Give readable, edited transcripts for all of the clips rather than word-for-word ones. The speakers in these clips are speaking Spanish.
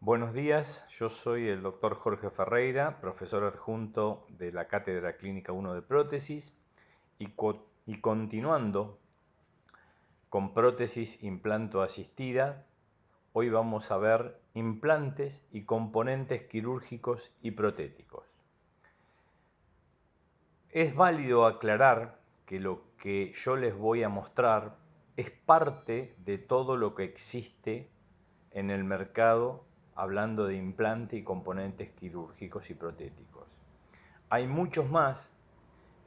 Buenos días, yo soy el doctor Jorge Ferreira, profesor adjunto de la Cátedra Clínica 1 de Prótesis y continuando con prótesis implanto asistida, hoy vamos a ver implantes y componentes quirúrgicos y protéticos. Es válido aclarar que lo que yo les voy a mostrar es parte de todo lo que existe en el mercado hablando de implante y componentes quirúrgicos y protéticos. Hay muchos más,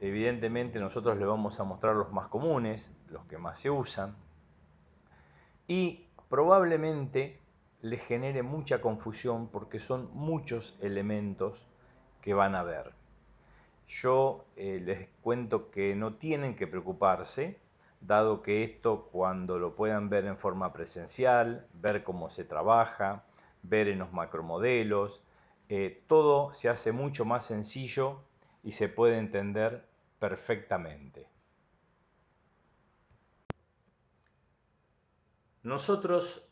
evidentemente nosotros les vamos a mostrar los más comunes, los que más se usan, y probablemente les genere mucha confusión porque son muchos elementos que van a ver. Yo les cuento que no tienen que preocuparse, dado que esto cuando lo puedan ver en forma presencial, ver cómo se trabaja, ver en los macromodelos, todo se hace mucho más sencillo y se puede entender perfectamente. Nosotros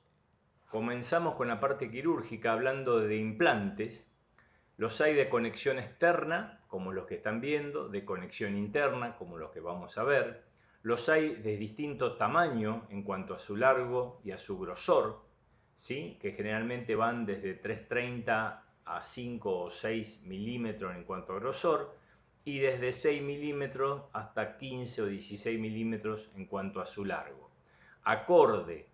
comenzamos con la parte quirúrgica hablando de implantes. Los hay de conexión externa, como los que están viendo, de conexión interna, como los que vamos a ver. Los hay de distinto tamaño en cuanto a su largo y a su grosor, ¿sí? Que generalmente van desde 3,30 a 5 o 6 milímetros en cuanto a grosor, y desde 6 milímetros hasta 15 o 16 milímetros en cuanto a su largo. Acorde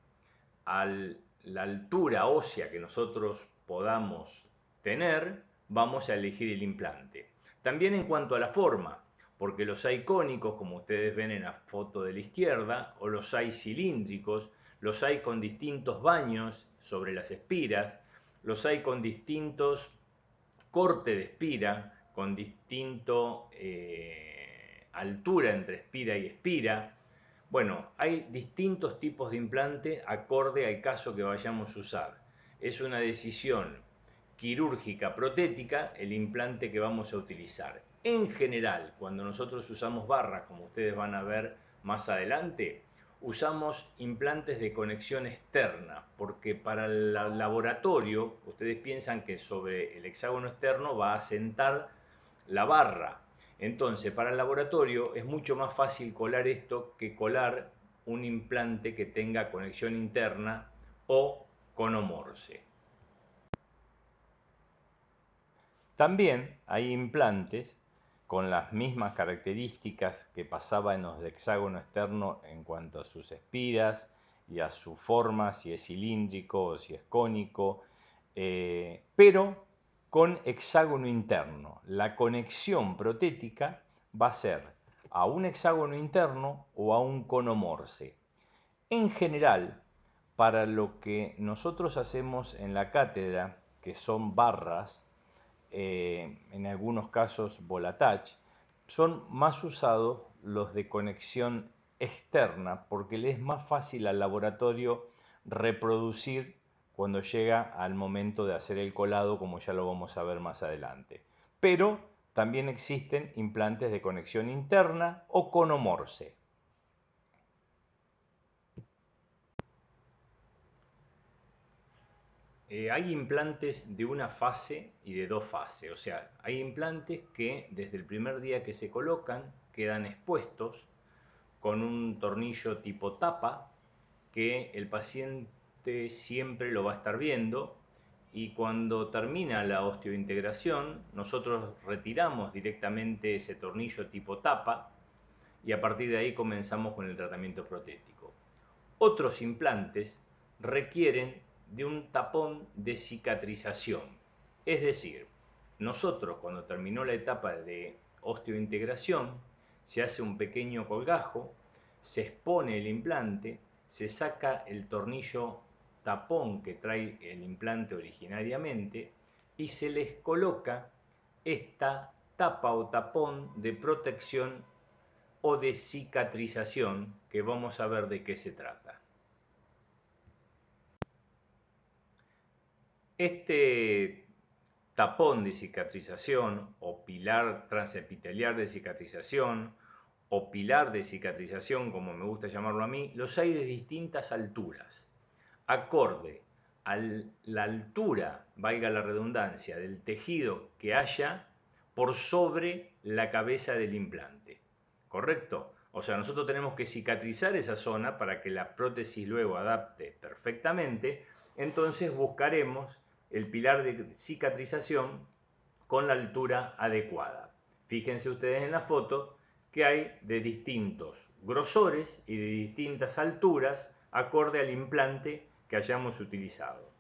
a la altura ósea que nosotros podamos tener, vamos a elegir el implante. También en cuanto a la forma, porque los hay cónicos, como ustedes ven en la foto de la izquierda, o los hay cilíndricos, los hay con distintos baños sobre las espiras, los hay con distintos corte de espira, con distinto altura entre espira y espira. Bueno, hay distintos tipos de implante acorde al caso que vayamos a usar. Es una decisión quirúrgica protética el implante que vamos a utilizar. En general, cuando nosotros usamos barras, como ustedes van a ver más adelante, usamos implantes de conexión externa, porque para el laboratorio, ustedes piensan que sobre el hexágono externo va a sentar la barra. Entonces, para el laboratorio es mucho más fácil colar esto que colar un implante que tenga conexión interna o conomorse. También hay implantes con las mismas características que pasaba en los de hexágono externo en cuanto a sus espiras y a su forma, si es cilíndrico o si es cónico, pero con hexágono interno. La conexión protética va a ser a un hexágono interno o a un conomorse. En general, para lo que nosotros hacemos en la cátedra, que son barras, en algunos casos Volatach, son más usados los de conexión externa porque le es más fácil al laboratorio reproducir cuando llega al momento de hacer el colado, como ya lo vamos a ver más adelante. Pero también existen implantes de conexión interna o conomorse. Hay implantes de una fase y de dos fases, o sea, hay implantes que desde el primer día que se colocan quedan expuestos con un tornillo tipo tapa que el paciente siempre lo va a estar viendo, y cuando termina la osteointegración nosotros retiramos directamente ese tornillo tipo tapa y a partir de ahí comenzamos con el tratamiento protético. Otros implantes requieren de un tapón de cicatrización. Es decir, nosotros cuando terminó la etapa de osteointegración, se hace un pequeño colgajo, se expone el implante, se saca el tornillo tapón que trae el implante originariamente y se les coloca esta tapa o tapón de protección o de cicatrización, que vamos a ver de qué se trata. Este tapón de cicatrización o pilar transepiteliar de cicatrización o pilar de cicatrización, como me gusta llamarlo a mí, los hay de distintas alturas, acorde a la altura, valga la redundancia, del tejido que haya por sobre la cabeza del implante. ¿Correcto? O sea, nosotros tenemos que cicatrizar esa zona para que la prótesis luego adapte perfectamente. Entonces buscaremos el pilar de cicatrización con la altura adecuada. Fíjense ustedes en la foto que hay de distintos grosores y de distintas alturas acorde al implante que hayamos utilizado.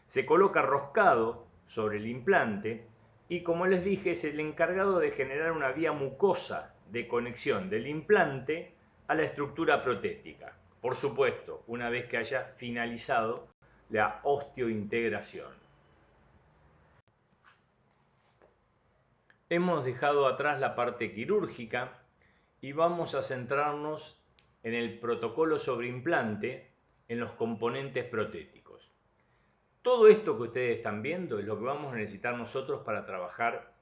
Se coloca roscado sobre el implante y, como les dije, es el encargado de generar una vía mucosa de conexión del implante a la estructura protética. Por supuesto, una vez que haya finalizado la osteointegración. Hemos dejado atrás la parte quirúrgica y vamos a centrarnos en el protocolo sobre implante, en los componentes protéticos. Todo esto que ustedes están viendo es lo que vamos a necesitar nosotros para trabajar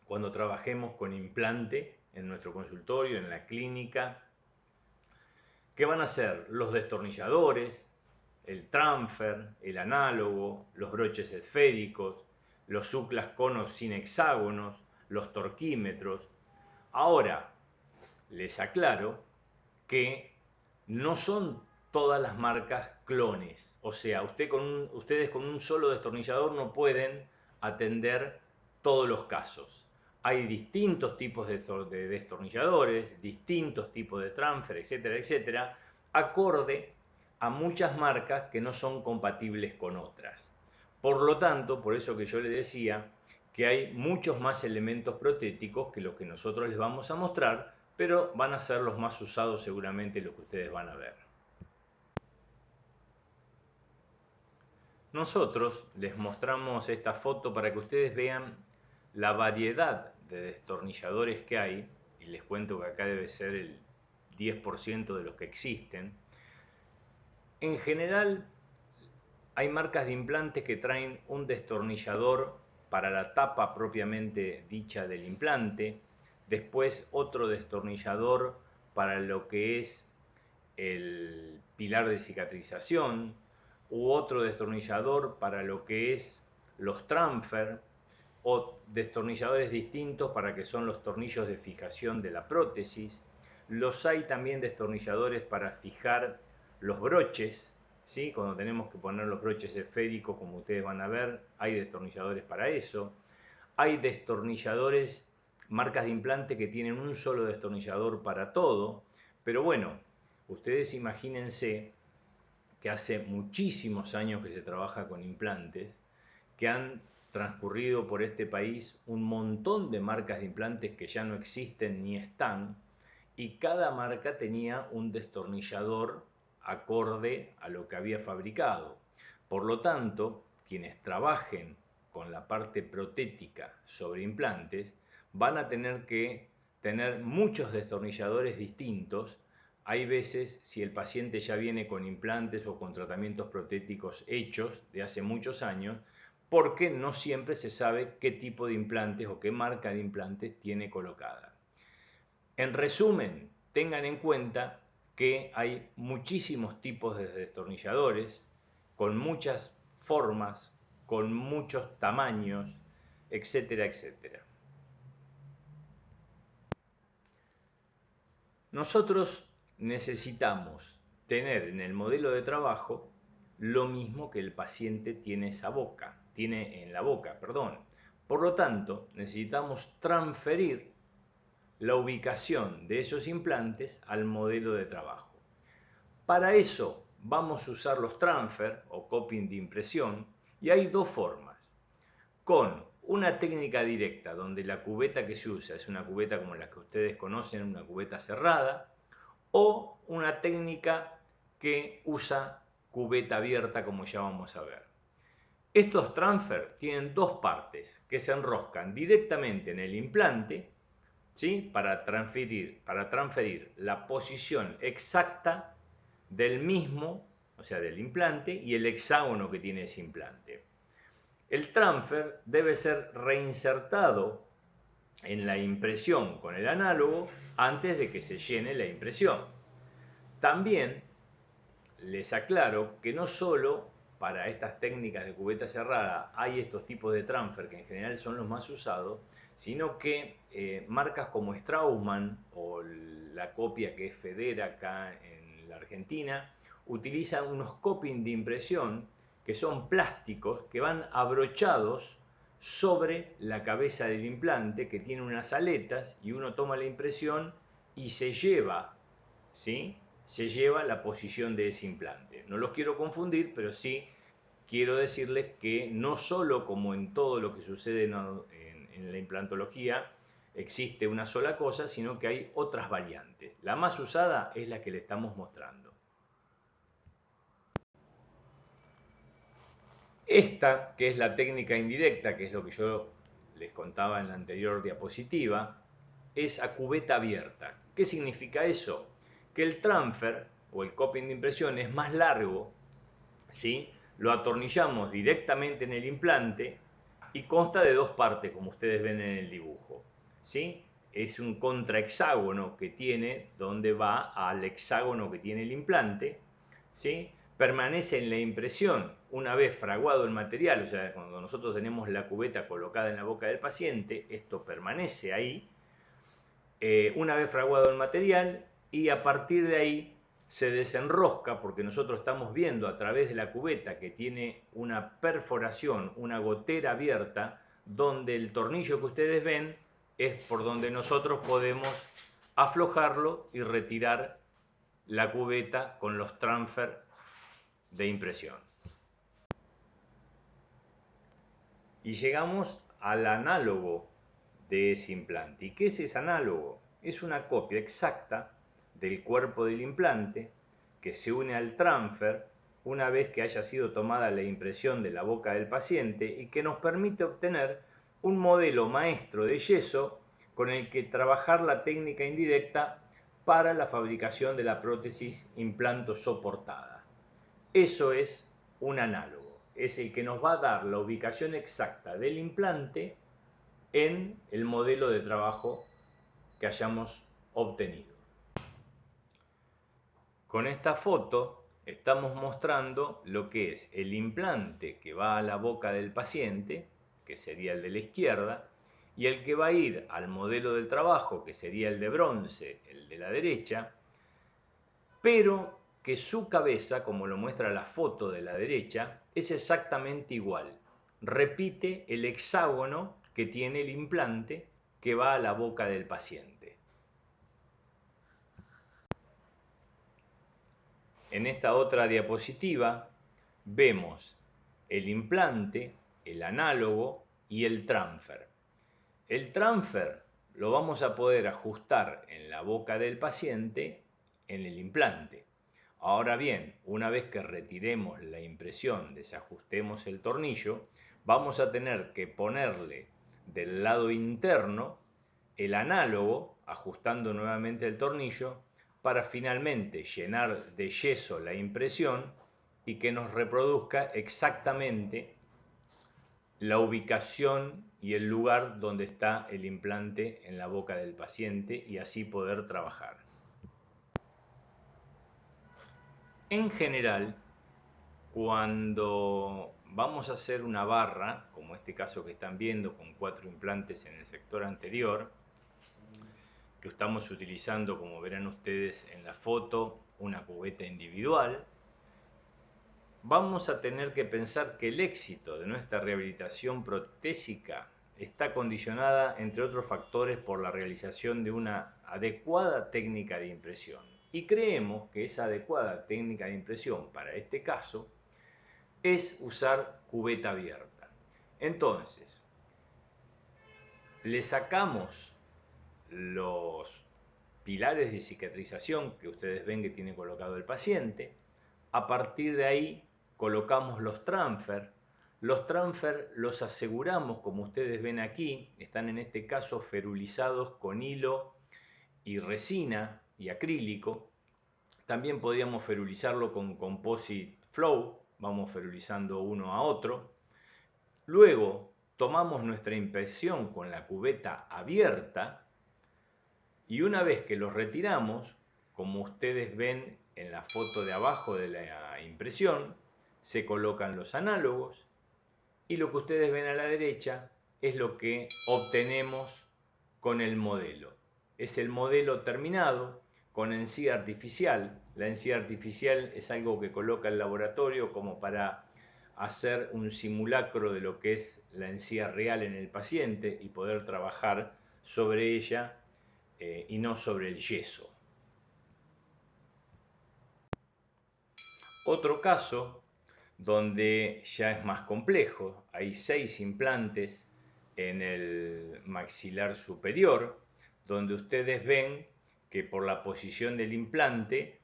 cuando trabajemos con implante en nuestro consultorio, en la clínica, que van a ser los destornilladores, el transfer, el análogo, los broches esféricos, los suclas conos sin hexágonos, los torquímetros. Ahora, les aclaro que no son todas las marcas clones. O sea, ustedes con un solo destornillador no pueden atender todos los casos. Hay distintos tipos de destornilladores, distintos tipos de transfer, etcétera, etcétera, acorde a muchas marcas que no son compatibles con otras. Por lo tanto, por eso que yo les decía que hay muchos más elementos protéticos que los que nosotros les vamos a mostrar, pero van a ser los más usados seguramente los que ustedes van a ver. Nosotros les mostramos esta foto para que ustedes vean la variedad de destornilladores que hay, y les cuento que acá debe ser el 10% de los que existen. En general, hay marcas de implantes que traen un destornillador para la tapa propiamente dicha del implante, después otro destornillador para lo que es el pilar de cicatrización, u otro destornillador para lo que es los transfer, o destornilladores distintos para que son los tornillos de fijación de la prótesis. Los hay también destornilladores para fijar los broches, ¿sí? Cuando tenemos que poner los broches esféricos, como ustedes van a ver, hay destornilladores para eso. Hay destornilladores, marcas de implante que tienen un solo destornillador para todo, pero bueno, ustedes imagínense que hace muchísimos años que se trabaja con implantes, que han transcurrido por este país un montón de marcas de implantes que ya no existen ni están, y cada marca tenía un destornillador acorde a lo que había fabricado. Por lo tanto, quienes trabajen con la parte protética sobre implantes van a tener que tener muchos destornilladores distintos. Hay veces, si el paciente ya viene con implantes o con tratamientos protéticos hechos de hace muchos años, porque no siempre se sabe qué tipo de implantes o qué marca de implantes tiene colocada. En resumen, tengan en cuenta que hay muchísimos tipos de destornilladores, con muchas formas, con muchos tamaños, etcétera, etcétera. Nosotros necesitamos tener en el modelo de trabajo lo mismo que el paciente tiene en la boca. Por lo tanto, necesitamos transferir la ubicación de esos implantes al modelo de trabajo. Para eso vamos a usar los transfer o coping de impresión, y hay dos formas. Con una técnica directa donde la cubeta que se usa es una cubeta como la que ustedes conocen, una cubeta cerrada, o una técnica que usa cubeta abierta, como ya vamos a ver. Estos transfer tienen dos partes que se enroscan directamente en el implante, ¿sí? para transferir la posición exacta del mismo, o sea, del implante, y el hexágono que tiene ese implante. El transfer debe ser reinsertado en la impresión con el análogo antes de que se llene la impresión. También les aclaro que no solo para estas técnicas de cubeta cerrada hay estos tipos de transfer que en general son los más usados, sino que marcas como Straumann o la copia que es Federa acá en la Argentina utilizan unos coping de impresión que son plásticos que van abrochados sobre la cabeza del implante, que tiene unas aletas, y uno toma la impresión y se lleva, ¿sí? Se lleva la posición de ese implante. No los quiero confundir, pero sí quiero decirles que no solo como en todo lo que sucede en la implantología existe una sola cosa, sino que hay otras variantes. La más usada es la que le estamos mostrando. Esta, que es la técnica indirecta, que es lo que yo les contaba en la anterior diapositiva, es a cubeta abierta. ¿Qué significa eso? Que el transfer o el coping de impresión es más largo, ¿sí? Lo atornillamos directamente en el implante y consta de dos partes, como ustedes ven en el dibujo, ¿sí? Es un contrahexágono que tiene donde va al hexágono que tiene el implante, ¿sí? Permanece en la impresión una vez fraguado el material, o sea, cuando nosotros tenemos la cubeta colocada en la boca del paciente, esto permanece ahí, una vez fraguado el material, y a partir de ahí se desenrosca, porque nosotros estamos viendo a través de la cubeta que tiene una perforación, una gotera abierta, donde el tornillo que ustedes ven es por donde nosotros podemos aflojarlo y retirar la cubeta con los transfer de impresión. Y llegamos al análogo de ese implante. ¿Y qué es ese análogo? Es una copia exacta del cuerpo del implante que se une al transfer una vez que haya sido tomada la impresión de la boca del paciente y que nos permite obtener un modelo maestro de yeso con el que trabajar la técnica indirecta para la fabricación de la prótesis implanto soportada. Eso es un análogo, es el que nos va a dar la ubicación exacta del implante en el modelo de trabajo que hayamos obtenido. Con esta foto estamos mostrando lo que es el implante que va a la boca del paciente, que sería el de la izquierda, y el que va a ir al modelo del trabajo, que sería el de bronce, el de la derecha, pero que su cabeza, como lo muestra la foto de la derecha, es exactamente igual. Repite el hexágono que tiene el implante que va a la boca del paciente. En esta otra diapositiva vemos el implante, el análogo y el transfer. El transfer lo vamos a poder ajustar en la boca del paciente en el implante. Ahora bien, una vez que retiremos la impresión, desajustemos el tornillo, vamos a tener que ponerle del lado interno el análogo, ajustando nuevamente el tornillo, para finalmente llenar de yeso la impresión y que nos reproduzca exactamente la ubicación y el lugar donde está el implante en la boca del paciente y así poder trabajar. En general, cuando vamos a hacer una barra, como este caso que están viendo con 4 implantes en el sector anterior, que estamos utilizando, como verán ustedes en la foto, una cubeta individual, vamos a tener que pensar que el éxito de nuestra rehabilitación protésica está condicionada, entre otros factores, por la realización de una adecuada técnica de impresión. Y creemos que esa adecuada técnica de impresión para este caso es usar cubeta abierta. Entonces, le sacamos los pilares de cicatrización que ustedes ven que tiene colocado el paciente. A partir de ahí colocamos los transfer. Los transfer los aseguramos, como ustedes ven aquí, están en este caso ferulizados con hilo y resina y acrílico. También podríamos ferulizarlo con Composite Flow, vamos ferulizando uno a otro. Luego tomamos nuestra impresión con la cubeta abierta y una vez que los retiramos, como ustedes ven en la foto de abajo de la impresión, se colocan los análogos y lo que ustedes ven a la derecha es lo que obtenemos con el modelo. Es el modelo terminado con encía artificial. La encía artificial es algo que coloca el laboratorio como para hacer un simulacro de lo que es la encía real en el paciente y poder trabajar sobre ella y no sobre el yeso. Otro caso donde ya es más complejo, hay 6 implantes en el maxilar superior, donde ustedes ven que por la posición del implante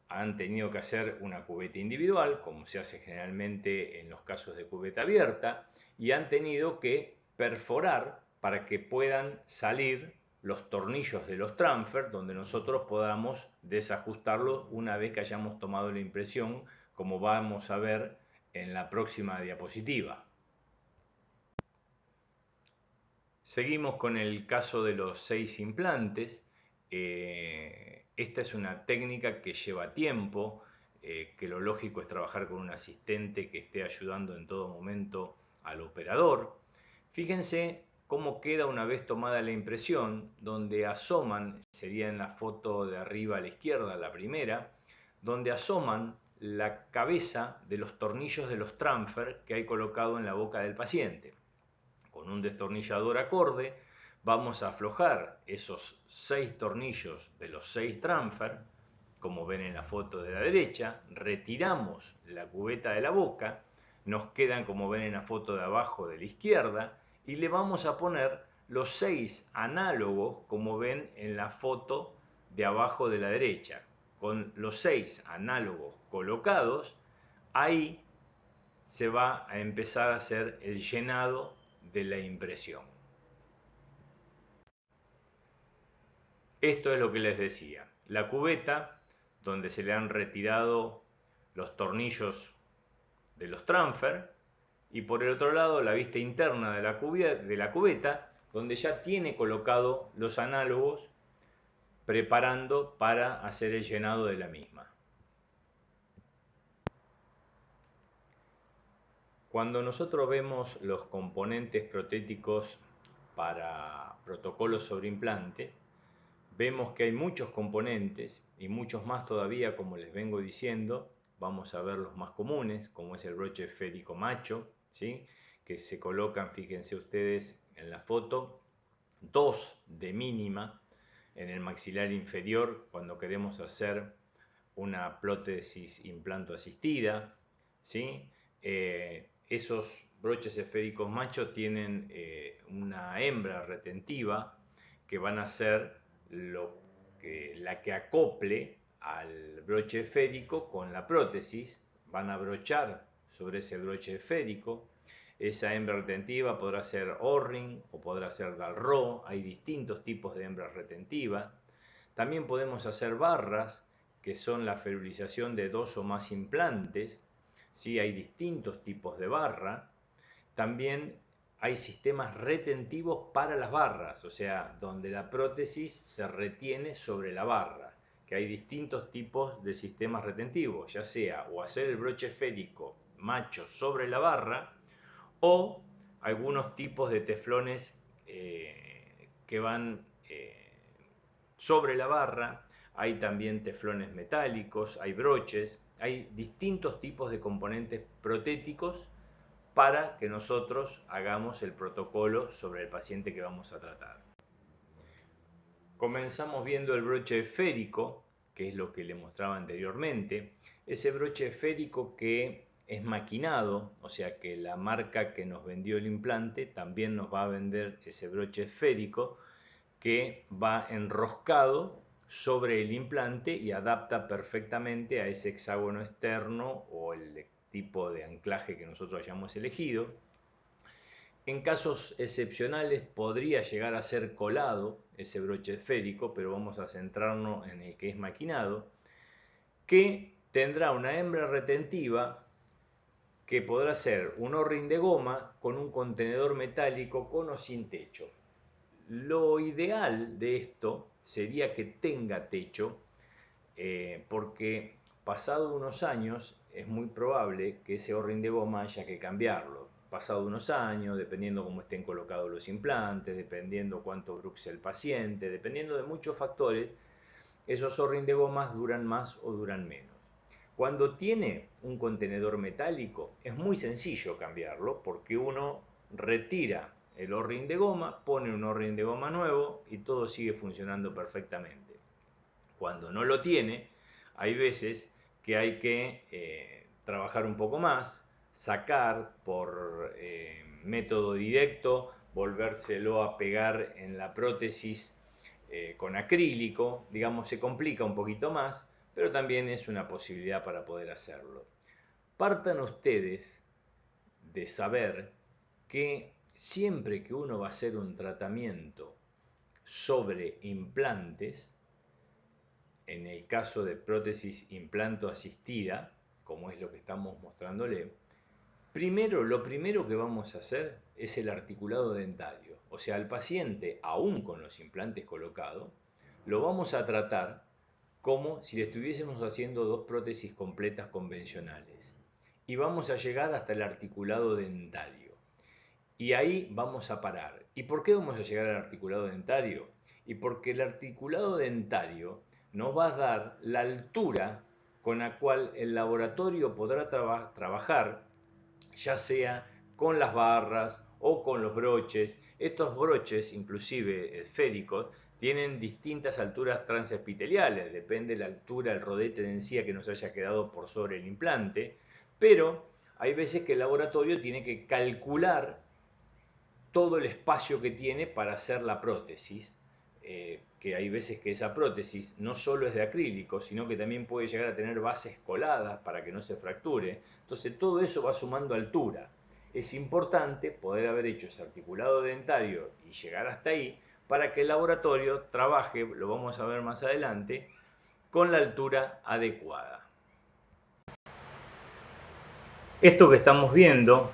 han tenido que hacer una cubeta individual, como se hace generalmente en los casos de cubeta abierta, y han tenido que perforar para que puedan salir los tornillos de los transfer, donde nosotros podamos desajustarlos una vez que hayamos tomado la impresión, como vamos a ver en la próxima diapositiva. Seguimos con el caso de los 6 implantes. Esta es una técnica que lleva tiempo, que lo lógico es trabajar con un asistente que esté ayudando en todo momento al operador. Fíjense cómo queda una vez tomada la impresión, donde asoman, sería en la foto de arriba a la izquierda, la primera, donde asoman la cabeza de los tornillos de los transfer que hay colocado en la boca del paciente. Con un destornillador acorde vamos a aflojar esos 6 tornillos de los 6 transfer, como ven en la foto de la derecha, retiramos la cubeta de la boca, nos quedan como ven en la foto de abajo de la izquierda y le vamos a poner los 6 análogos como ven en la foto de abajo de la derecha. Con los 6 análogos colocados, ahí se va a empezar a hacer el llenado de la impresión. Esto es lo que les decía. La cubeta, donde se le han retirado los tornillos de los transfer, y por el otro lado la vista interna de la cubeta, donde ya tiene colocado los análogos preparando para hacer el llenado de la misma. Cuando nosotros vemos los componentes protéticos para protocolos sobre implantes, vemos que hay muchos componentes y muchos más todavía, como les vengo diciendo. Vamos a ver los más comunes, como es el broche esférico macho, ¿sí? Que se colocan, fíjense ustedes en la foto, 2 de mínima en el maxilar inferior cuando queremos hacer una prótesis implanto asistida, ¿sí? Esos broches esféricos machos tienen una hembra retentiva que van a ser la que acople al broche esférico con la prótesis. Van a brochar sobre ese broche esférico. Esa hembra retentiva podrá ser O-ring o podrá ser Dalró. Hay distintos tipos de hembras retentivas. También podemos hacer barras, que son la ferulización de 2 o más implantes. ¿Sí? Hay distintos tipos de barra. También hay sistemas retentivos para las barras, o sea, donde la prótesis se retiene sobre la barra, que hay distintos tipos de sistemas retentivos, ya sea o hacer el broche esférico macho sobre la barra o algunos tipos de teflones que van sobre la barra. Hay también teflones metálicos, hay broches, hay distintos tipos de componentes protéticos para que nosotros hagamos el protocolo sobre el paciente que vamos a tratar. Comenzamos viendo el broche esférico, que es lo que le mostraba anteriormente. Ese broche esférico que es maquinado, o sea que la marca que nos vendió el implante también nos va a vender ese broche esférico que va enroscado sobre el implante y adapta perfectamente a ese hexágono externo o el tipo de anclaje que nosotros hayamos elegido. En casos excepcionales podría llegar a ser colado ese broche esférico, pero vamos a centrarnos en el que es maquinado, que tendrá una hembra retentiva que podrá ser un O-ring de goma con un contenedor metálico con o sin techo. Lo ideal de esto sería que tenga techo, porque pasado unos años es muy probable que ese O-ring de goma haya que cambiarlo. Pasado unos años, dependiendo cómo estén colocados los implantes, dependiendo cuánto bruxe el paciente, dependiendo de muchos factores, esos O-ring de gomas duran más o duran menos. Cuando tiene un contenedor metálico es muy sencillo cambiarlo porque uno retira el O-ring de goma, pone un O-ring de goma nuevo y todo sigue funcionando perfectamente. Cuando no lo tiene, hay veces que hay que trabajar un poco más, sacar por método directo, volvérselo a pegar en la prótesis con acrílico, digamos, se complica un poquito más, pero también es una posibilidad para poder hacerlo. Partan ustedes de saber que siempre que uno va a hacer un tratamiento sobre implantes, en el caso de prótesis implanto asistida, como es lo que estamos mostrándole, lo primero que vamos a hacer es el articulado dentario. O sea, al paciente, aún con los implantes colocados, lo vamos a tratar como si le estuviésemos haciendo dos prótesis completas convencionales. Y vamos a llegar hasta el articulado dentario. Y ahí vamos a parar. ¿Y por qué vamos a llegar al articulado dentario? Y porque el articulado dentario nos va a dar la altura con la cual el laboratorio podrá trabajar, ya sea con las barras o con los broches. Estos broches, inclusive esféricos, tienen distintas alturas transepiteliales, depende de la altura, el rodete de encía que nos haya quedado por sobre el implante, pero hay veces que el laboratorio tiene que calcular todo el espacio que tiene para hacer la prótesis, que hay veces que esa prótesis no solo es de acrílico, sino que también puede llegar a tener bases coladas para que no se fracture. Entonces todo eso va sumando altura. Es importante poder haber hecho ese articulado dentario y llegar hasta ahí para que el laboratorio trabaje, lo vamos a ver más adelante, con la altura adecuada. Esto que estamos viendo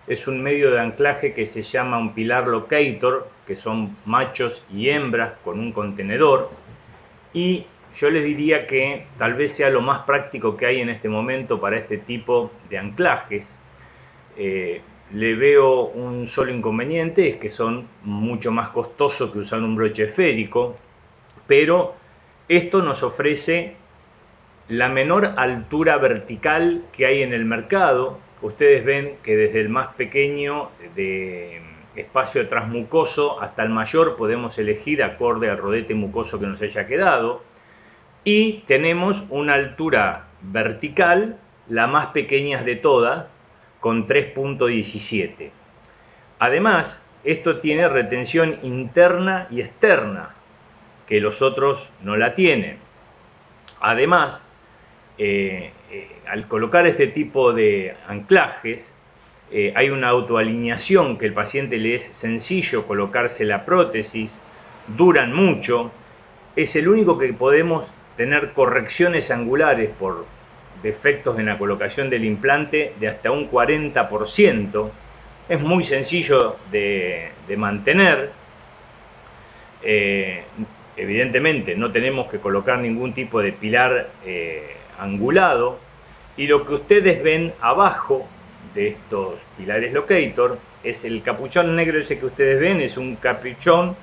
es un medio de anclaje que se llama un pilar locator, que son machos y hembras con un contenedor, y yo les diría que tal vez sea lo más práctico que hay en este momento para este tipo de anclajes. Le veo un solo inconveniente, es que son mucho más costosos que usar un broche esférico, pero esto nos ofrece la menor altura vertical que hay en el mercado. Ustedes ven que desde el más pequeño de espacio transmucoso hasta el mayor podemos elegir acorde al rodete mucoso que nos haya quedado, y tenemos una altura vertical, la más pequeña de todas, con 3.17. Además, esto tiene retención interna y externa, que los otros no la tienen. Además, al colocar este tipo de anclajes, hay una autoalineación que el paciente le es sencillo colocarse la prótesis, duran mucho, es el único que podemos tener correcciones angulares por defectos en la colocación del implante de hasta un 40%, es muy sencillo de mantener. Evidentemente no tenemos que colocar ningún tipo de pilar angulado, y lo que ustedes ven abajo de estos pilares locator es el capuchón negro ese que ustedes ven, es un capuchón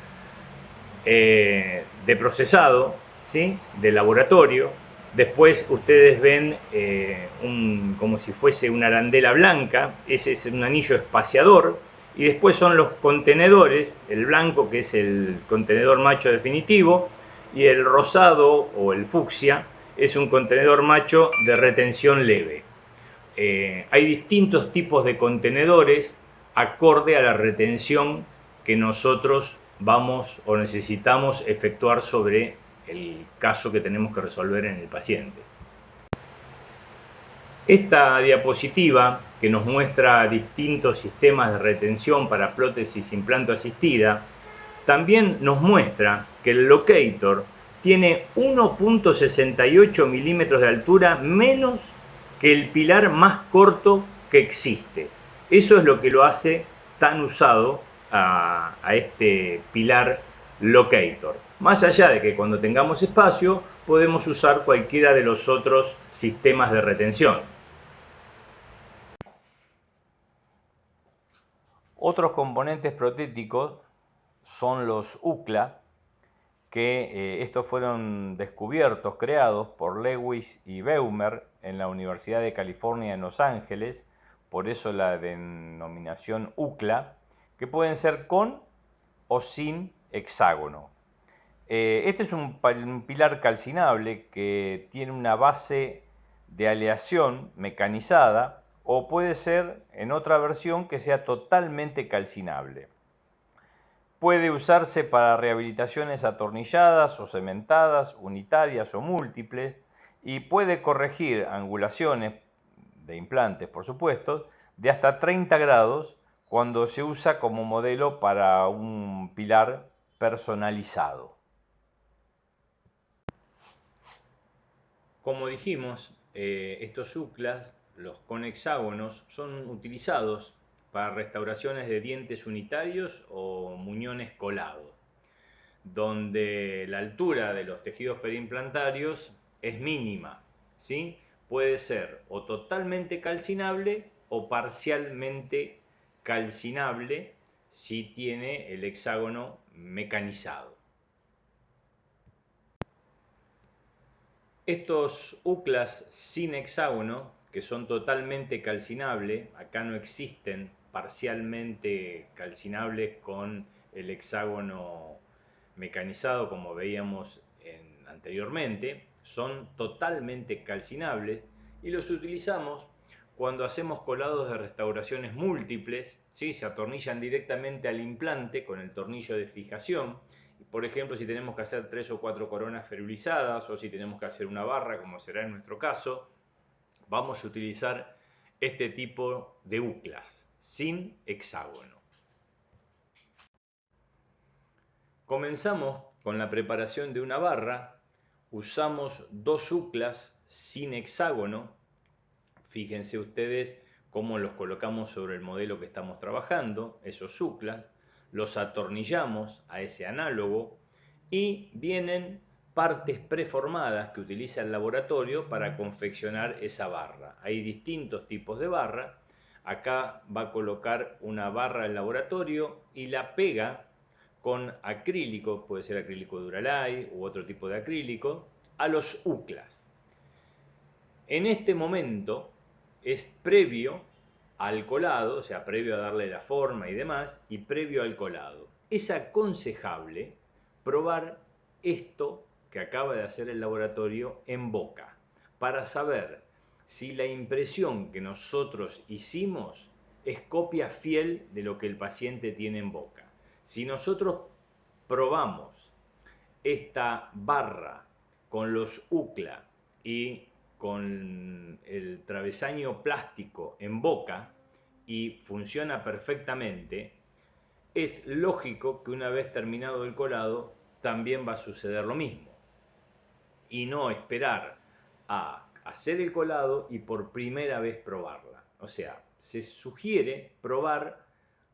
de procesado, ¿sí?, de laboratorio. Después ustedes ven como si fuese una arandela blanca, ese es un anillo espaciador, y después son los contenedores, el blanco que es el contenedor macho definitivo, y el rosado o el fucsia es un contenedor macho de retención leve. Hay distintos tipos de contenedores acorde a la retención que nosotros vamos o necesitamos efectuar sobre el caso que tenemos que resolver en el paciente. Esta diapositiva, que nos muestra distintos sistemas de retención para prótesis implanto asistida, también nos muestra que el locator tiene 1.68 milímetros de altura menos que el pilar más corto que existe. Eso es lo que lo hace tan usado a este pilar locator. Más allá de que cuando tengamos espacio podemos usar cualquiera de los otros sistemas de retención. Otros componentes protéticos son los UCLA, que estos fueron descubiertos, creados por Lewis y Beumer en la Universidad de California en Los Ángeles, por eso la denominación UCLA, que pueden ser con o sin hexágono. Este es un pilar calcinable que tiene una base de aleación mecanizada, o puede ser en otra versión que sea totalmente calcinable. Puede usarse para rehabilitaciones atornilladas o cementadas, unitarias o múltiples, y puede corregir angulaciones de implantes, por supuesto, de hasta 30 grados cuando se usa como modelo para un pilar personalizado. Como dijimos, estos UCLAs, los conhexágonos, son utilizados para restauraciones de dientes unitarios o muñones colados, donde la altura de los tejidos periimplantarios es mínima, ¿sí? Puede ser o totalmente calcinable o parcialmente calcinable si tiene el hexágono mecanizado. Estos UCLAs sin hexágono, que son totalmente calcinables, acá no existen parcialmente calcinables con el hexágono mecanizado como veíamos anteriormente, son totalmente calcinables y los utilizamos cuando hacemos colados de restauraciones múltiples, ¿sí? Se atornillan directamente al implante con el tornillo de fijación. Por ejemplo, si tenemos que hacer 3 o 4 coronas ferulizadas o si tenemos que hacer una barra, como será en nuestro caso, vamos a utilizar este tipo de UCLAs sin hexágono. Comenzamos con la preparación de una barra. Usamos 2 UCLAs sin hexágono. Fíjense ustedes cómo los colocamos sobre el modelo que estamos trabajando, esos UCLAs, los atornillamos a ese análogo y vienen partes preformadas que utiliza el laboratorio para confeccionar esa barra. Hay distintos tipos de barra. Acá va a colocar una barra el laboratorio y la pega con acrílico, puede ser acrílico Duralay u otro tipo de acrílico, a los UCLAs. En este momento es previo al colado, o sea, previo a darle la forma y demás, y previo al colado. Es aconsejable probar esto que acaba de hacer el laboratorio en boca, para saber si la impresión que nosotros hicimos es copia fiel de lo que el paciente tiene en boca. Si nosotros probamos esta barra con los UCLA y con el travesaño plástico en boca y funciona perfectamente, es lógico que una vez terminado el colado también va a suceder lo mismo. Y no esperar a hacer el colado y por primera vez probarla. O sea, se sugiere probar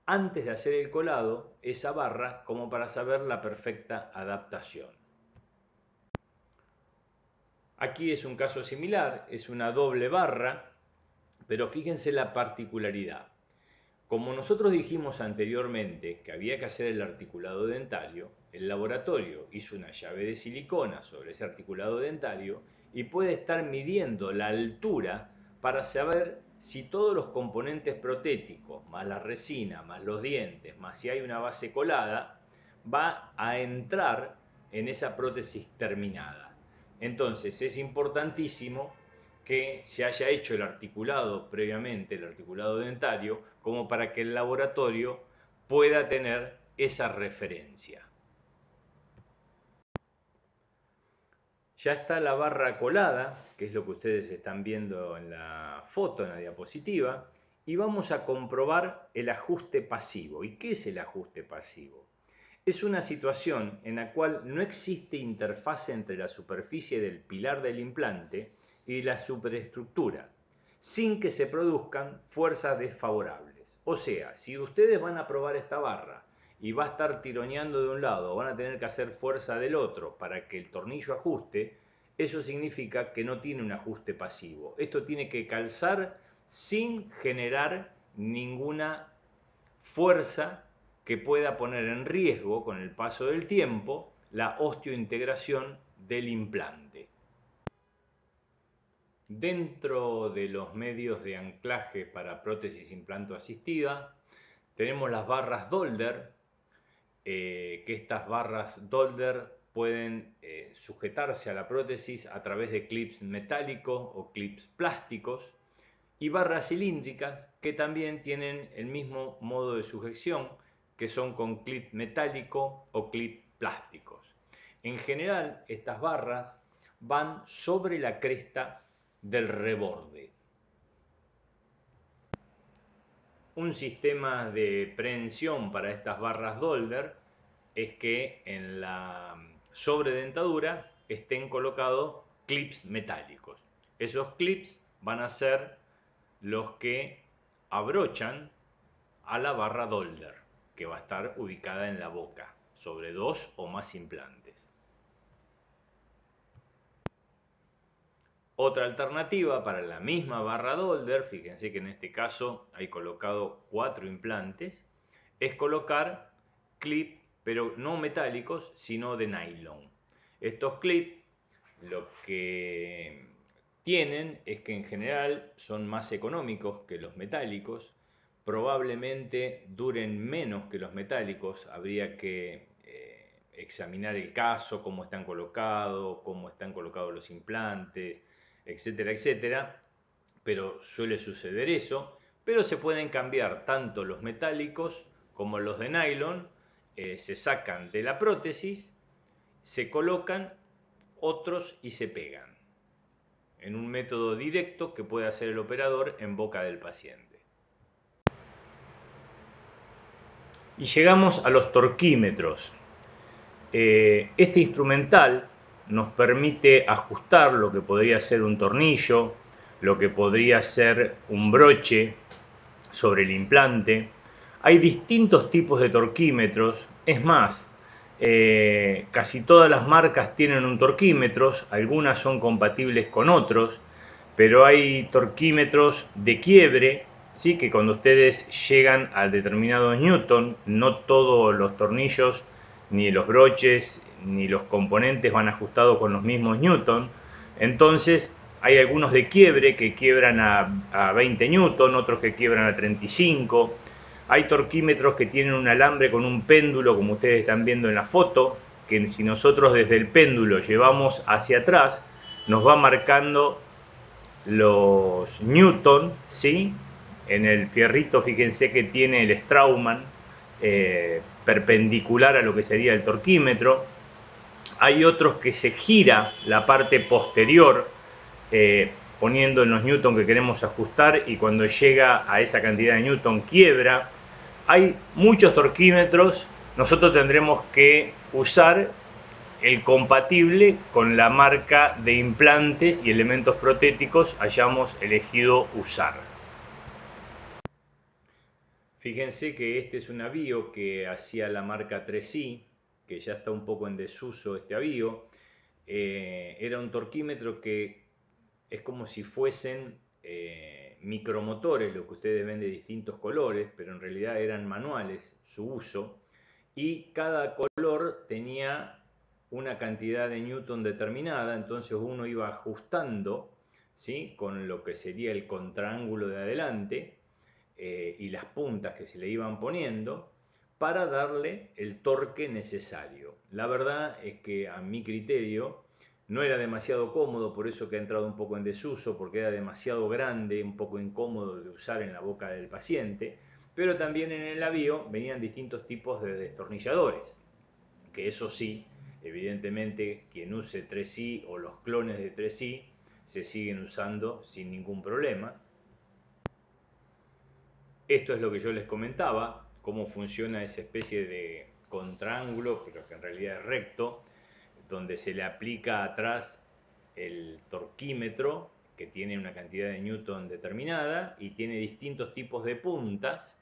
antes de hacer el colado esa barra como para saber la perfecta adaptación. Aquí es un caso similar, es una doble barra, pero fíjense la particularidad. Como nosotros dijimos anteriormente que había que hacer el articulado dentario, el laboratorio hizo una llave de silicona sobre ese articulado dentario y puede estar midiendo la altura para saber si todos los componentes protéticos, más la resina, más los dientes, más si hay una base colada, va a entrar en esa prótesis terminada. Entonces es importantísimo que se haya hecho el articulado previamente, el articulado dentario, como para que el laboratorio pueda tener esa referencia. Ya está la barra colada, que es lo que ustedes están viendo en la foto, en la diapositiva, y vamos a comprobar el ajuste pasivo. ¿Y qué es el ajuste pasivo? Es una situación en la cual no existe interfase entre la superficie del pilar del implante y la superestructura, sin que se produzcan fuerzas desfavorables. O sea, si ustedes van a probar esta barra y va a estar tironeando de un lado o van a tener que hacer fuerza del otro para que el tornillo ajuste, eso significa que no tiene un ajuste pasivo. Esto tiene que calzar sin generar ninguna fuerza que pueda poner en riesgo con el paso del tiempo la osteointegración del implante. Dentro de los medios de anclaje para prótesis implanto-asistida tenemos las barras Dolder, que estas barras Dolder pueden sujetarse a la prótesis a través de clips metálicos o clips plásticos, y barras cilíndricas que también tienen el mismo modo de sujeción, que son con clip metálico o clip plásticos. En general, estas barras van sobre la cresta del reborde. Un sistema de prehensión para estas barras Dolder es que en la sobredentadura estén colocados clips metálicos. Esos clips van a ser los que abrochan a la barra Dolder, que va a estar ubicada en la boca, sobre 2 o más implantes. Otra alternativa para la misma barra Dolder, fíjense que en este caso hay colocado 4 implantes, es colocar clip, pero no metálicos, sino de nylon. Estos clips lo que tienen es que en general son más económicos que los metálicos, probablemente duren menos que los metálicos, habría que examinar el caso, cómo están colocados los implantes, etcétera, etcétera, pero suele suceder eso, pero se pueden cambiar tanto los metálicos como los de nylon, se sacan de la prótesis, se colocan otros y se pegan, en un método directo que puede hacer el operador en boca del paciente. Y llegamos a los torquímetros. Este instrumental nos permite ajustar lo que podría ser un tornillo, lo que podría ser un broche sobre el implante. Hay distintos tipos de torquímetros, es más, casi todas las marcas tienen un torquímetro, algunas son compatibles con otros, pero hay torquímetros de quiebre, ¿sí? Que cuando ustedes llegan al determinado newton, no todos los tornillos, ni los broches, ni los componentes van ajustados con los mismos newton. Entonces hay algunos de quiebre que quiebran a 20 newton, otros que quiebran a 35. Hay torquímetros que tienen un alambre con un péndulo, como ustedes están viendo en la foto, que si nosotros desde el péndulo llevamos hacia atrás, nos va marcando los newton, ¿sí? En el fierrito, fíjense que tiene el Straumann perpendicular a lo que sería el torquímetro. Hay otros que se gira la parte posterior, poniendo en los newton que queremos ajustar, y cuando llega a esa cantidad de newton quiebra. Hay muchos torquímetros, nosotros tendremos que usar el compatible con la marca de implantes y elementos protéticos hayamos elegido usar. Fíjense que este es un avío que hacía la marca 3i, que ya está un poco en desuso este avío. Era un torquímetro que es como si fuesen micromotores, lo que ustedes ven de distintos colores, pero en realidad eran manuales su uso, y cada color tenía una cantidad de newton determinada, entonces uno iba ajustando, ¿sí? Con lo que sería el contraángulo de adelante y las puntas que se le iban poniendo para darle el torque necesario. La verdad es que a mi criterio no era demasiado cómodo, por eso que ha entrado un poco en desuso, porque era demasiado grande, un poco incómodo de usar en la boca del paciente, pero también en el avío venían distintos tipos de destornilladores, que eso sí, evidentemente quien use 3i o los clones de 3i se siguen usando sin ningún problema. Esto es lo que yo les comentaba, cómo funciona esa especie de contraángulo, pero que en realidad es recto, donde se le aplica atrás el torquímetro, que tiene una cantidad de newton determinada y tiene distintos tipos de puntas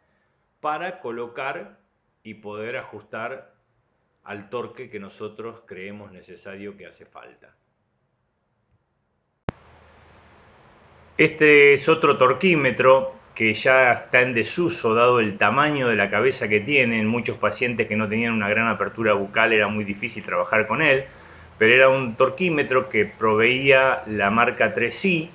para colocar y poder ajustar al torque que nosotros creemos necesario que hace falta. Este es otro torquímetro que ya está en desuso dado el tamaño de la cabeza que tienen. Muchos pacientes que no tenían una gran apertura bucal era muy difícil trabajar con él, pero era un torquímetro que proveía la marca 3i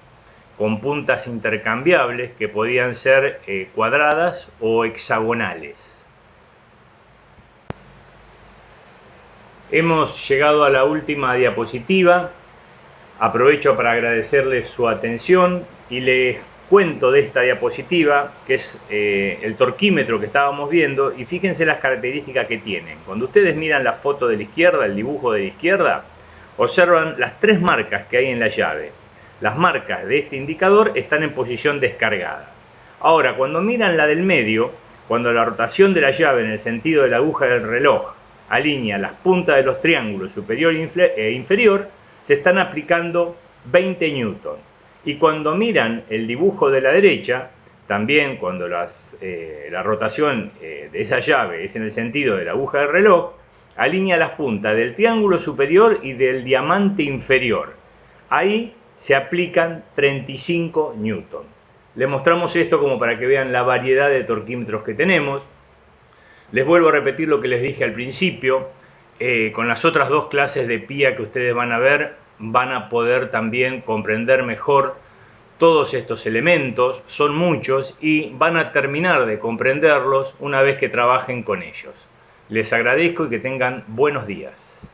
con puntas intercambiables que podían ser cuadradas o hexagonales. Hemos llegado a la última diapositiva. Aprovecho para agradecerles su atención y les cuento de esta diapositiva, que es el torquímetro que estábamos viendo, y fíjense las características que tienen. Cuando ustedes miran la foto de la izquierda, el dibujo de la izquierda, observan las tres marcas que hay en la llave. Las marcas de este indicador están en posición descargada. Ahora, cuando miran la del medio, cuando la rotación de la llave en el sentido de la aguja del reloj alinea las puntas de los triángulos superior e inferior, se están aplicando 20 newton. Y cuando miran el dibujo de la derecha, también cuando la rotación de esa llave es en el sentido de la aguja del reloj, alinea las puntas del triángulo superior y del diamante inferior. Ahí se aplican 35 newton. Les mostramos esto como para que vean la variedad de torquímetros que tenemos. Les vuelvo a repetir lo que les dije al principio. Con las otras dos clases de PIA que ustedes van a ver, van a poder también comprender mejor todos estos elementos. Son muchos y van a terminar de comprenderlos una vez que trabajen con ellos. Les agradezco y que tengan buenos días.